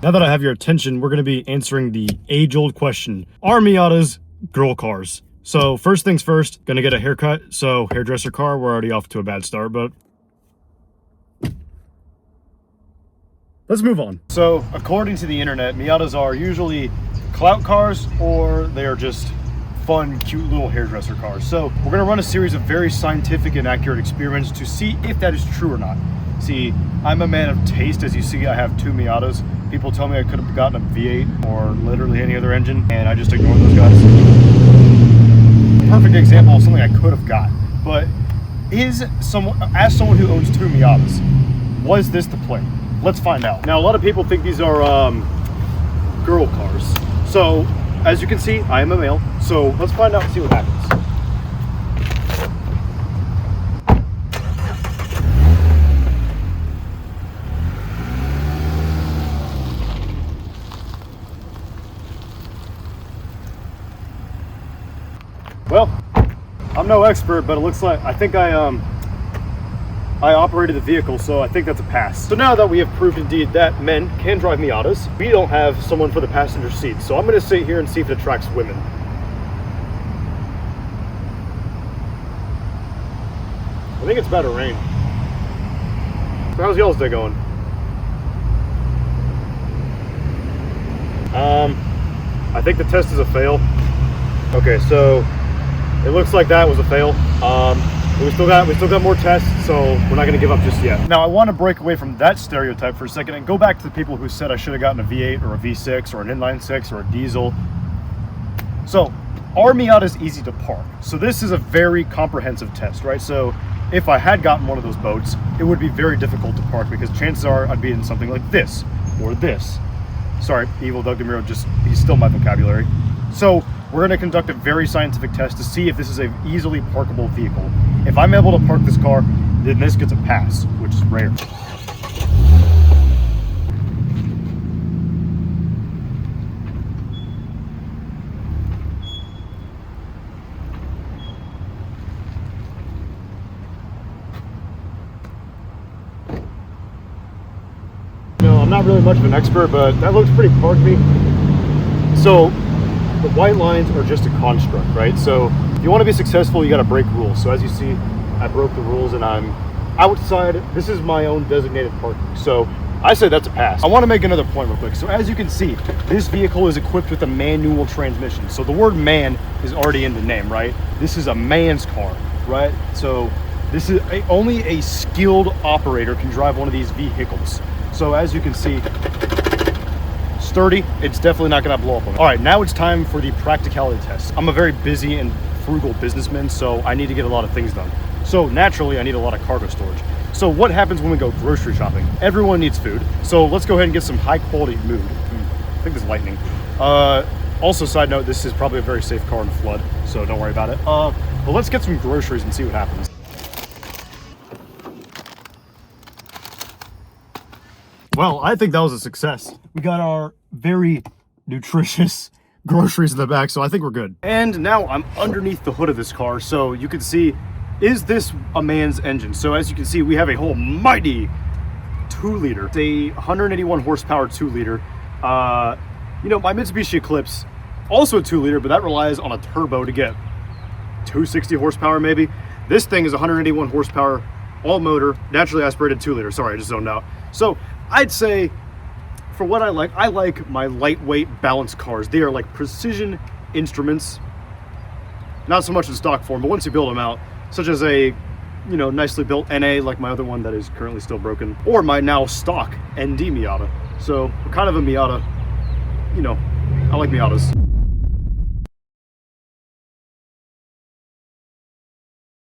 Now that I have your attention, we're going to be answering the age-old question. Are Miatas girl cars? So first things first, gonna get a haircut. So hairdresser car, we're already off to a bad start, but let's move on. So according to the internet, Miatas are usually clout cars or they are just fun, cute little hairdresser cars. So we're gonna run a series of very scientific and accurate experiments to see if that is true or not. See, I'm a man of taste. As you see, I have two Miatas. People tell me I could have gotten a V8 or literally any other engine, and I just ignore those guys. Perfect example of something I could have got. But as someone who owns two Miatas, was this the plan? Let's find out. Now, a lot of people think these are girl cars. So as you can see, I am a male. So let's find out and see what happens. Well, I'm no expert, but it looks like I think I operated the vehicle, so I think that's a pass. So now that we have proved indeed that men can drive Miatas, we don't have someone for the passenger seat. So I'm going to sit here and see if it attracts women. I think it's about to rain. So how's y'all's day going? I think the test is a fail. Okay, so it looks like that was a fail. We still got more tests, so we're not going to give up just yet. Now, I want to break away from that stereotype for a second and go back to the people who said I should have gotten a V8 or a V6 or an inline six or a diesel. So, our Miata is easy to park. So this is a very comprehensive test, right? So if I had gotten one of those boats, it would be very difficult to park because chances are I'd be in something like this or this. Sorry, evil Doug DeMuro, he's still my vocabulary. So we're going to conduct a very scientific test to see if this is an easily parkable vehicle. If I'm able to park this car, then this gets a pass, which is rare. No, I'm not really much of an expert, but that looks pretty parked me. So the white lines are just a construct, right? So if you want to be successful, you got to break rules. So as you see, I broke the rules and I'm outside. This is my own designated parking. So I say that's a pass. I want to make another point real quick. So as you can see, this vehicle is equipped with a manual transmission. So the word man is already in the name, right? This is a man's car, right? So this is only a skilled operator can drive one of these vehicles. So as you can see, sturdy, it's definitely not going to blow up on me. All right, now it's time for the practicality test. I'm a very busy and frugal businessman, so I need to get a lot of things done. So naturally, I need a lot of cargo storage. So what happens when we go grocery shopping? Everyone needs food. So let's go ahead and get some high quality food. I think there's lightning. Also, side note, this is probably a very safe car in a flood, so don't worry about it. But let's get some groceries and see what happens. Well, I think that was a success. We got our very nutritious groceries in the back, so I think we're good. And now I'm underneath the hood of this car, so you can see, is this a man's engine? So as you can see, we have a whole mighty 2-liter. It's a 181 horsepower 2-liter. You know, my Mitsubishi Eclipse, also a 2-liter, but that relies on a turbo to get 260 horsepower maybe. This thing is 181 horsepower, all motor, naturally aspirated 2-liter. Sorry, I just zoned out. So I'd say, for what I like my lightweight balanced cars. They are like precision instruments, not so much in stock form, but once you build them out, such as a, you know, nicely built NA like my other one that is currently still broken, or my now stock ND Miata. So kind of a Miata, you know, I like Miatas.